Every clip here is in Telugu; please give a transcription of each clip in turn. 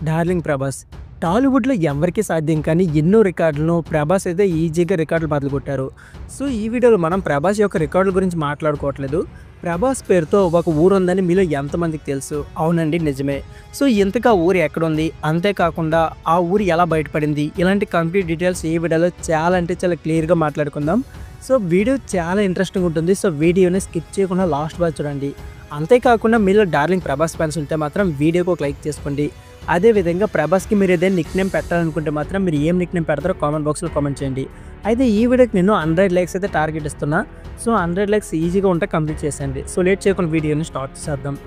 డార్లింగ్ ప్రభాస్. టాలీవుడ్‌లో ఎవ్వరికీ సాధ్యం కానీ ఎన్నో రికార్డులను ప్రభాస్ అయితే ఈజీగా రికార్డులు బద్దలుకొట్టారు. సో, ఈ వీడియోలో మనం ప్రభాస్ యొక్క రికార్డుల గురించి మాట్లాడుకోవట్లేదు. ప్రభాస్ పేరుతో ఒక ఊరుందని మీలో ఎంతమందికి తెలుసు? అవునండి, నిజమే. సో, ఇంతకు ఆ ఊరు ఎక్కడుంది? అంతేకాకుండా ఆ ఊరు ఎలా బయటపడింది? ఇలాంటి కంప్లీట్ డీటెయిల్స్ ఈ వీడియోలో చాలా అంటే చాలా క్లియర్‌గా మాట్లాడుకుందాం. సో, వీడియో చాలా ఇంట్రెస్టింగ్‌గా ఉంటుంది. సో, వీడియోని స్కిప్ చేయకుండా లాస్ట్ వరకు చూడండి. అంతేకాకుండా మీలో డార్లింగ్ ప్రభాస్ ఫ్యాన్స్ ఉంటే మాత్రం వీడియోకి ఒక లైక్ చేసుకోండి. అదేవిధంగా ప్రభాస్‌కి మీరు ఏదైనా నిక్‌నేమ్ పెట్టాలనుకుంటే మాత్రం మీరు ఏం నిక్‌నేమ్ పెడతారో కామెంట్ బాక్స్‌లో కామెంట్ చేయండి. అయితే ఈ వీడియోకి నేను 100 లైక్స్ అయితే టార్గెట్ ఇస్తున్నా. సో, 100 లైక్స్ ఈజీగా ఉంటే కంప్లీట్ చేసేయండి. సో, లేట్ చేయకుండా వీడియోని స్టార్ట్ చేద్దాం.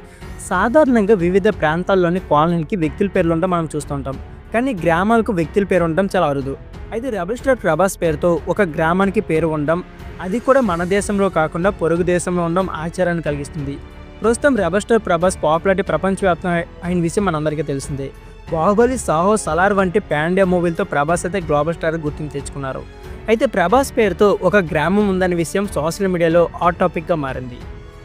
సాధారణంగా వివిధ ప్రాంతాల్లోని కాలనీలకి వ్యక్తుల పేర్లు ఉండడం మనం చూస్తుంటాం. కానీ గ్రామాలకు వ్యక్తుల పేరు ఉండడం చాలా అరుదు. అయితే రెబల్ స్టార్ ప్రభాస్ పేరుతో ఒక గ్రామానికి పేరు ఉండడం, అది కూడా మన దేశంలో కాకుండా పొరుగు దేశంలో ఉండడం ఆశ్చర్యాన్ని కలిగిస్తుంది. ప్రస్తుతం రెబల్ స్టార్ ప్రభాస్ పాపులారిటీ ప్రపంచవ్యాప్తంగా అయిన విషయం మనందరికీ తెలిసిందే. బాహుబలి, సాహో, సలార్ వంటి పాండ్యా మూవీలతో ప్రభాస్ అయితే గ్లోబల్ స్టార్ గుర్తింపు తెచ్చుకున్నారు. అయితే ప్రభాస్ పేరుతో ఒక గ్రామం ఉందనే విషయం సోషల్ మీడియాలో హాట్ టాపిక్గా మారింది.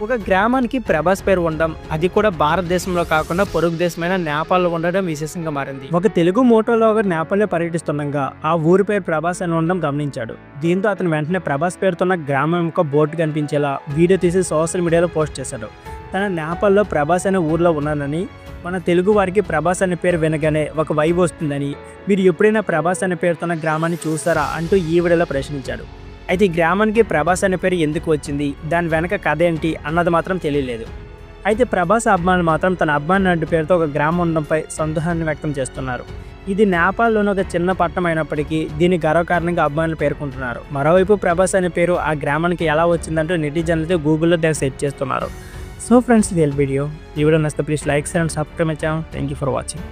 ఒక గ్రామానికి ప్రభాస్ పేరు ఉండడం, అది కూడా భారతదేశంలో కాకుండా పొరుగు దేశమైన నేపాల్లో ఉండడం విశేషంగా మారింది. ఒక తెలుగు మోటోలాగర్ నేపాల్లో పర్యటిస్తుండగా ఆ ఊరి పేరు ప్రభాస్ అని ఉండడం గమనించాడు. దీంతో అతను వెంటనే ప్రభాస్ పేరుతున్న గ్రామం యొక్క బోర్డు కనిపించేలా వీడియో తీసి సోషల్ మీడియాలో పోస్ట్ చేశాడు. తన నేపాల్లో ప్రభాస్ అనే ఊర్లో ఉన్నానని, మన తెలుగు వారికి ప్రభాస్ అనే పేరు వినగానే ఒక వైబ్ వస్తుందని, మీరు ఎప్పుడైనా ప్రభాస్ అనే పేరుతున్న గ్రామాన్ని చూసారా అంటూ ఈ వీడియోలో ప్రశ్నించాడు. అయితే ఈ గ్రామానికి ప్రభాస్ అనే పేరు ఎందుకు వచ్చింది, దాని వెనక కథ ఏంటి అన్నది మాత్రం తెలియలేదు. అయితే ప్రభాస్ అభిమానులు మాత్రం తన అభిమాని నటు పేరుతో ఒక గ్రామం ఉండడంపై సంతోషాన్ని వ్యక్తం చేస్తున్నారు. ఇది నేపాల్లోని ఒక చిన్న పట్టణం అయినప్పటికీ దీని గర్వకారణంగా అభిమానులు పేర్కొంటున్నారు. మరోవైపు ప్రభాస్ అనే పేరు ఆ గ్రామానికి ఎలా వచ్చిందంటూ నెటిజన్లతో గూగుల్లో దాన్ని సెర్చ్ చేస్తున్నారు. సో ఫ్రెండ్స్, ఇది వీడియో. ఈ వీడియో నచ్చితే please like and subscribe my channel. Thank you for watching.